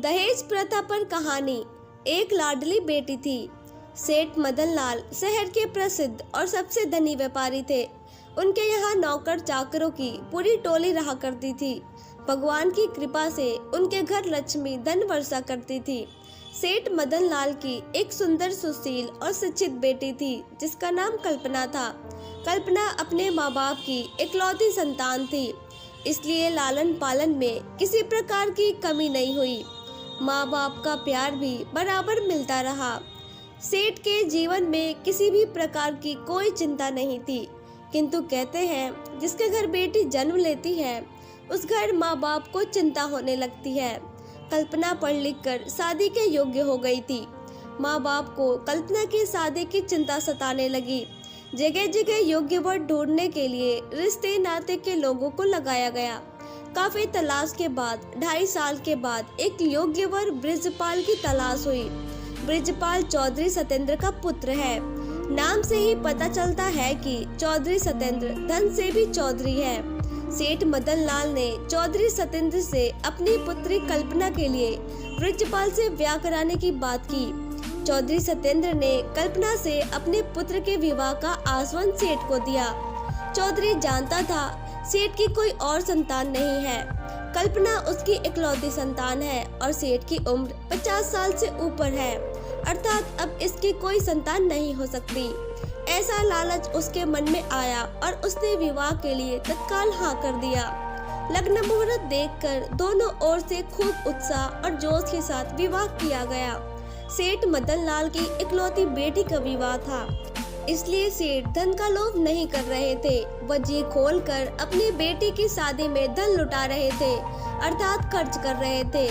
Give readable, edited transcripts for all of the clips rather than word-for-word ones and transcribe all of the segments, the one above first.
दहेज प्रथा पर कहानी। एक लाडली बेटी थी। सेठ मदन लाल शहर के प्रसिद्ध और सबसे धनी व्यापारी थे। उनके यहाँ नौकर चाकरों की पूरी टोली रहा करती थी। भगवान की कृपा से उनके घर लक्ष्मी धन वर्षा करती थी। सेठ मदन लाल की एक सुंदर, सुशील और शिक्षित बेटी थी जिसका नाम कल्पना था। कल्पना अपने माँ बाप की इकलौती संतान थी, इसलिए लालन पालन में किसी प्रकार की कमी नहीं हुई। माँ बाप का प्यार भी बराबर मिलता रहा। सेठ के जीवन में किसी भी प्रकार की कोई चिंता नहीं थी, किंतु कहते हैं जिसके घर बेटी जन्म लेती है उस घर माँ बाप को चिंता होने लगती है। कल्पना पढ़ लिख कर शादी के योग्य हो गई थी। माँ बाप को कल्पना की शादी की चिंता सताने लगी। जगह जगह योग्य वर ढूंढने के लिए रिश्ते नाते के लोगों को लगाया गया। काफी तलाश के बाद 2.5 साल के बाद एक योग्य वर बृजपाल की तलाश हुई। बृजपाल चौधरी सत्येंद्र का पुत्र है। नाम से ही पता चलता है कि चौधरी सत्येंद्र धन से भी चौधरी है। सेठ मदन लाल ने चौधरी सत्येंद्र से अपनी पुत्री कल्पना के लिए बृजपाल से ब्याह कराने की बात की। चौधरी सत्येंद्र ने कल्पना से अपने पुत्र के विवाह का आश्वासन सेठ को दिया। चौधरी जानता था सेठ की कोई और संतान नहीं है। कल्पना उसकी इकलौती संतान है और सेठ की उम्र 50 साल से ऊपर है, अर्थात अब इसकी कोई संतान नहीं हो सकती। ऐसा लालच उसके मन में आया और उसने विवाह के लिए तत्काल हाँ कर दिया। लग्न मुहूर्त देखकर दोनों ओर से खूब उत्साह और जोश के साथ विवाह किया गया। सेठ मदन लाल की इकलौती बेटी का विवाह था, इसलिए सेठ धन का लोभ नहीं कर रहे थे। वह जी खोलकर अपनी बेटी की शादी में धन लुटा रहे थे, अर्थात खर्च कर रहे थे।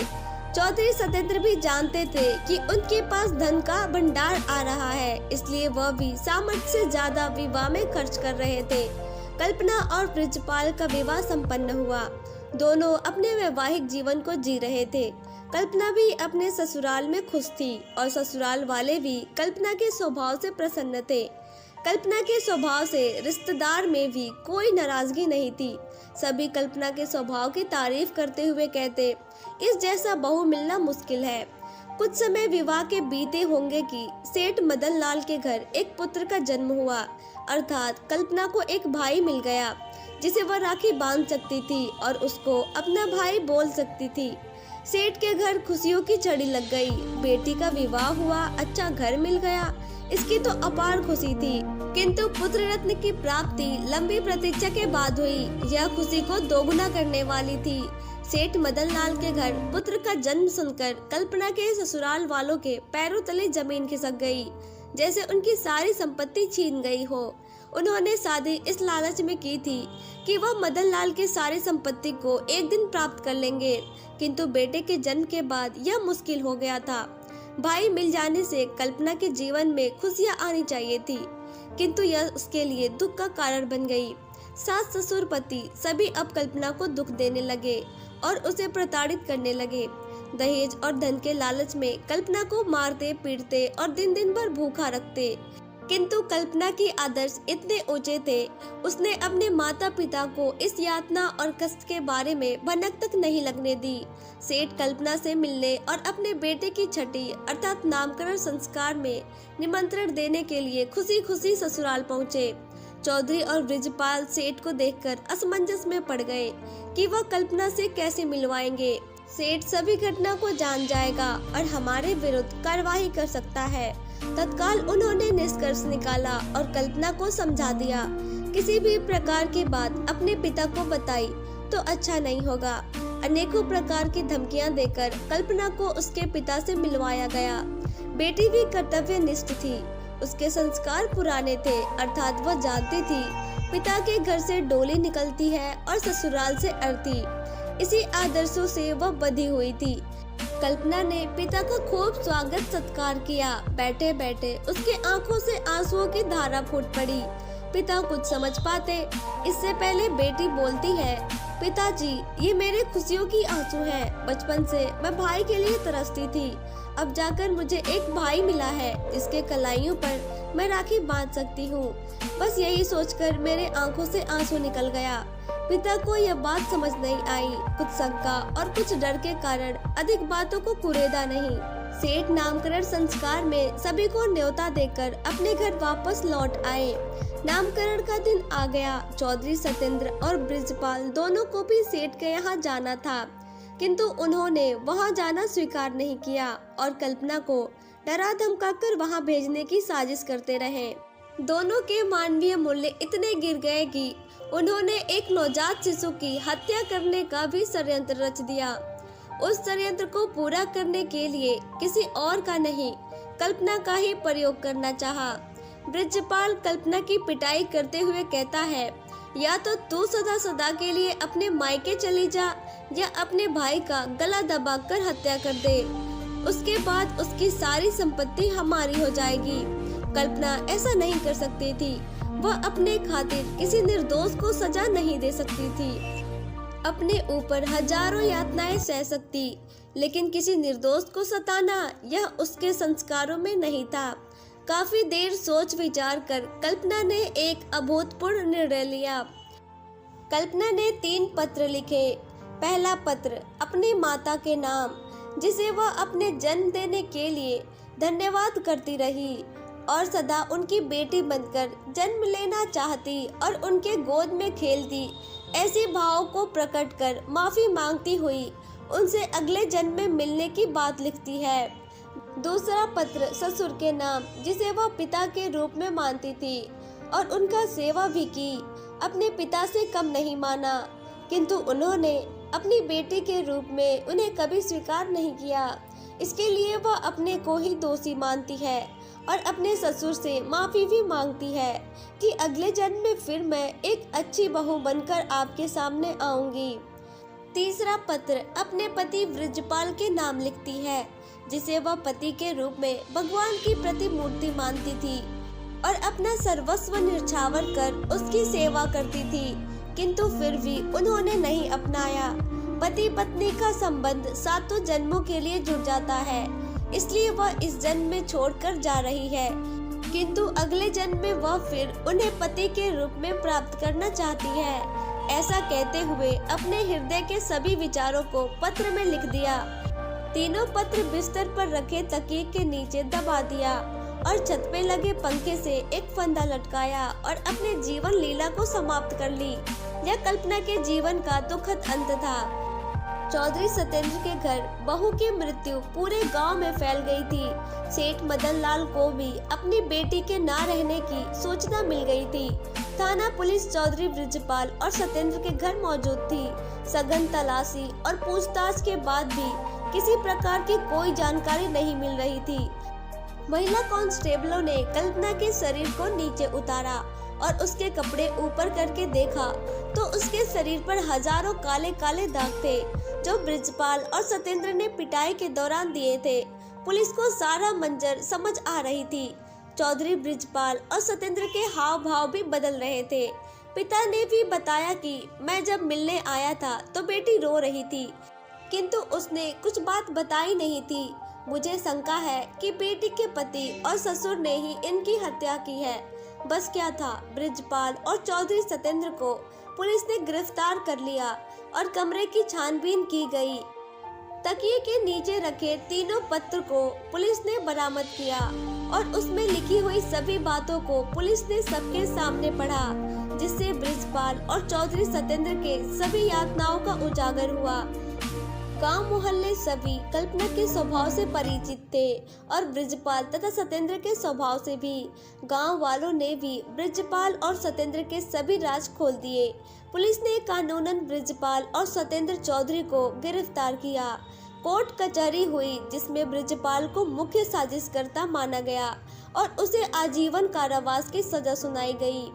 चौधरी सत्येंद्र भी जानते थे कि उनके पास धन का भंडार आ रहा है, इसलिए वह भी सामर्थ्य से ज्यादा विवाह में खर्च कर रहे थे। कल्पना और बृजपाल का विवाह संपन्न हुआ। दोनों अपने वैवाहिक जीवन को जी रहे थे। कल्पना भी अपने ससुराल में खुश थी और ससुराल वाले भी कल्पना के स्वभाव से प्रसन्न थे। कल्पना के स्वभाव से रिश्तेदार में भी कोई नाराजगी नहीं थी। सभी कल्पना के स्वभाव की तारीफ करते हुए कहते, इस जैसा बहू मिलना मुश्किल है। कुछ समय विवाह के बीते होंगे कि सेठ मदन लाल के घर एक पुत्र का जन्म हुआ, अर्थात कल्पना को एक भाई मिल गया जिसे वह राखी बांध सकती थी और उसको अपना भाई बोल सकती थी। सेठ के घर खुशियों की झड़ी लग गई। बेटी का विवाह हुआ, अच्छा घर मिल गया, इसकी तो अपार खुशी थी। किंतु पुत्र रत्न की प्राप्ति लंबी प्रतीक्षा के बाद हुई। यह खुशी को दोगुना करने वाली थी। सेठ मदन लाल के घर पुत्र का जन्म सुनकर कल्पना के ससुराल वालों के पैरों तले जमीन खिसक गई, जैसे उनकी सारी संपत्ति छीन गई हो। उन्होंने शादी इस लालच में की थी कि वह मदन लाल के सारी संपत्ति को एक दिन प्राप्त कर लेंगे, किंतु बेटे के जन्म के बाद यह मुश्किल हो गया था। भाई मिल जाने से कल्पना के जीवन में खुशियां आनी चाहिए थी, किंतु यह उसके लिए दुख का कारण बन गई। सास ससुर पति सभी अब कल्पना को दुख देने लगे और उसे प्रताड़ित करने लगे। दहेज और धन के लालच में कल्पना को मारते पीटते और दिन दिन भर भूखा रखते, किंतु कल्पना के आदर्श इतने ऊंचे थे, उसने अपने माता पिता को इस यातना और कष्ट के बारे में भनक तक नहीं लगने दी। सेठ कल्पना से मिलने और अपने बेटे की छठी अर्थात नामकरण संस्कार में निमंत्रण देने के लिए खुशी खुशी ससुराल पहुँचे। चौधरी और बृजपाल सेठ को देखकर असमंजस में पड़ गए कि वह कल्पना से कैसे मिलवाएंगे। सेठ सभी घटना को जान जाएगा और हमारे विरुद्ध कार्यवाही कर सकता है। तत्काल उन्होंने निष्कर्ष निकाला और कल्पना को समझा दिया, किसी भी प्रकार की बात अपने पिता को बताई तो अच्छा नहीं होगा। अनेकों प्रकार की धमकियां देकर कल्पना को उसके पिता से मिलवाया गया। बेटी भी कर्तव्यनिष्ठ थी, उसके संस्कार पुराने थे, अर्थात वह जानती थी पिता के घर से डोली निकलती है और ससुराल से अर्थी। इसी आदर्शों से वह बधी हुई थी। कल्पना ने पिता का खूब स्वागत सत्कार किया। बैठे बैठे उसके आंखों से आंसुओं की धारा फूट पड़ी। पिता कुछ समझ पाते इससे पहले बेटी बोलती है, पिताजी ये मेरे खुशियों की आंसू हैं। बचपन से मैं भाई के लिए तरसती थी, अब जाकर मुझे एक भाई मिला है जिसके कलाइयों पर मैं राखी बांध सकती हूँ। बस यही सोचकर मेरे आंखों से आंसू निकल गया। पिता को यह बात समझ नहीं आई। कुछ शंका और कुछ डर के कारण अधिक बातों को कुरेदा नहीं। सेठ नामकरण संस्कार में सभी को न्योता देकर अपने घर वापस लौट आए। नामकरण का दिन आ गया। चौधरी सत्येंद्र और बृजपाल दोनों को भी सेठ के यहाँ जाना था, किंतु उन्होंने वहाँ जाना स्वीकार नहीं किया और कल्पना को डरा धमकाकर वहाँ भेजने की साजिश करते रहे। दोनों के मानवीय मूल्य इतने गिर गए कि उन्होंने एक नवजात शिशु की हत्या करने का भी षड्यंत्र रच दिया। उस षड्यंत्र को पूरा करने के लिए किसी और का नहीं, कल्पना का ही प्रयोग करना चाहा। बृजपाल कल्पना की पिटाई करते हुए कहता है, या तो तू सदा सदा के लिए अपने मायके चली जा या अपने भाई का गला दबाकर हत्या कर दे। उसके बाद उसकी सारी संपत्ति हमारी हो जाएगी। कल्पना ऐसा नहीं कर सकती थी। वह अपने खातिर किसी निर्दोष को सजा नहीं दे सकती थी। अपने ऊपर हजारों यातनाएं सह सकती, लेकिन किसी निर्दोष को सताना यह उसके संस्कारों में नहीं था। काफी देर सोच विचार कर कल्पना ने एक अभूतपूर्व निर्णय लिया। कल्पना ने 3 पत्र लिखे। पहला पत्र अपनी माता के नाम, जिसे वह अपने जन्म देने के लिए धन्यवाद करती रही और सदा उनकी बेटी बनकर जन्म लेना चाहती और उनके गोद में खेलती, ऐसे भाव को प्रकट कर माफी मांगती हुई उनसे अगले जन्म में मिलने की बात लिखती है। दूसरा पत्र ससुर के नाम, जिसे वह पिता के रूप में मानती थी और उनका सेवा भी की। अपने पिता से कम नहीं माना, किंतु उन्होंने अपनी बेटी के रूप में उन्हें कभी स्वीकार नहीं किया। इसके लिए वह अपने को ही दोषी मानती है और अपने ससुर से माफी भी मांगती है कि अगले जन्म में फिर मैं एक अच्छी बहू बनकर आपके सामने आऊंगी। तीसरा पत्र अपने पति बृजपाल के नाम लिखती है, जिसे वह पति के रूप में भगवान की प्रतिमूर्ति मानती थी और अपना सर्वस्व न्यौछावर कर उसकी सेवा करती थी, किंतु फिर भी उन्होंने नहीं अपनाया। पति पत्नी का संबंध 7 जन्मों के लिए जुड़ जाता है, इसलिए वह इस जन्म में छोड़कर जा रही है, किंतु अगले जन्म में वह फिर उन्हें पति के रूप में प्राप्त करना चाहती है। ऐसा कहते हुए अपने हृदय के सभी विचारों को पत्र में लिख दिया। तीनों पत्र बिस्तर पर रखे तकिए के नीचे दबा दिया और छत पे लगे पंखे से एक फंदा लटकाया और अपने जीवन लीला को समाप्त कर ली। यह कल्पना के जीवन का दुखद अंत था। चौधरी सत्येंद्र के घर बहू की मृत्यु पूरे गांव में फैल गई थी। सेठ मदन लाल को भी अपनी बेटी के ना रहने की सूचना मिल गई थी। थाना पुलिस चौधरी बृजपाल और सत्येंद्र के घर मौजूद थी। सघन तलाशी और पूछताछ के बाद भी किसी प्रकार की कोई जानकारी नहीं मिल रही थी। महिला कांस्टेबलों ने कल्पना के शरीर को नीचे उतारा और उसके कपड़े ऊपर करके देखा तो उसके शरीर पर हजारों काले काले दाग थे, जो बृजपाल और सत्येंद्र ने पिटाई के दौरान दिए थे। पुलिस को सारा मंजर समझ आ रही थी। चौधरी बृजपाल और सत्येंद्र के हाव भाव भी बदल रहे थे। पिता ने भी बताया कि मैं जब मिलने आया था तो बेटी रो रही थी, किंतु उसने कुछ बात बताई नहीं थी। मुझे शंका है कि बेटी के पति और ससुर ने ही इनकी हत्या की है। बस क्या था, बृजपाल और चौधरी सत्येंद्र को पुलिस ने गिरफ्तार कर लिया और कमरे की छानबीन की गई। तकिए के नीचे रखे तीनों पत्र को पुलिस ने बरामद किया और उसमें लिखी हुई सभी बातों को पुलिस ने सबके सामने पढ़ा, जिससे बृजपाल और चौधरी सत्येंद्र के सभी यातनाओं का उजागर हुआ। गांव मोहल्ले सभी कल्पना के स्वभाव से परिचित थे और बृजपाल तथा सत्येंद्र के स्वभाव से भी। गांव वालों ने भी बृजपाल और सत्येंद्र के सभी राज खोल दिए। पुलिस ने कानूनन बृजपाल और सत्येंद्र चौधरी को गिरफ्तार किया। कोर्ट कचहरी हुई, जिसमें बृजपाल को मुख्य साजिशकर्ता माना गया और उसे आजीवन कारावास की सजा सुनाई गई।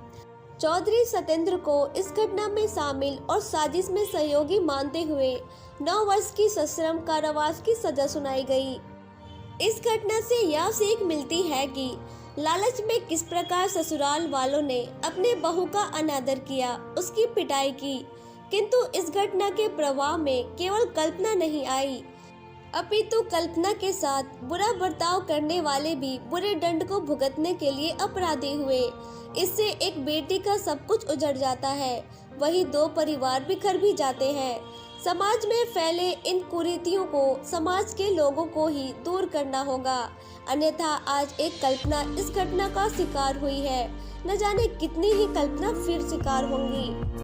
चौधरी सत्येंद्र को इस घटना में शामिल और साजिश में सहयोगी मानते हुए 9 वर्ष की सश्रम कारावास की सजा सुनाई गई। इस घटना से यह सीख मिलती है कि लालच में किस प्रकार ससुराल वालों ने अपने बहू का अनादर किया, उसकी पिटाई की, किंतु इस घटना के प्रभाव में केवल कल्पना नहीं आई, अपितु कल्पना के साथ बुरा बर्ताव करने वाले भी बुरे दंड को भुगतने के लिए अपराधी हुए। इससे एक बेटी का सब कुछ उजड़ जाता है। वही दो परिवार बिखर भी जाते हैं। समाज में फैले इन कुरीतियों को समाज के लोगों को ही दूर करना होगा, अन्यथा आज एक कल्पना इस घटना का शिकार हुई है, न जाने कितनी ही कल्पना फिर शिकार होंगी।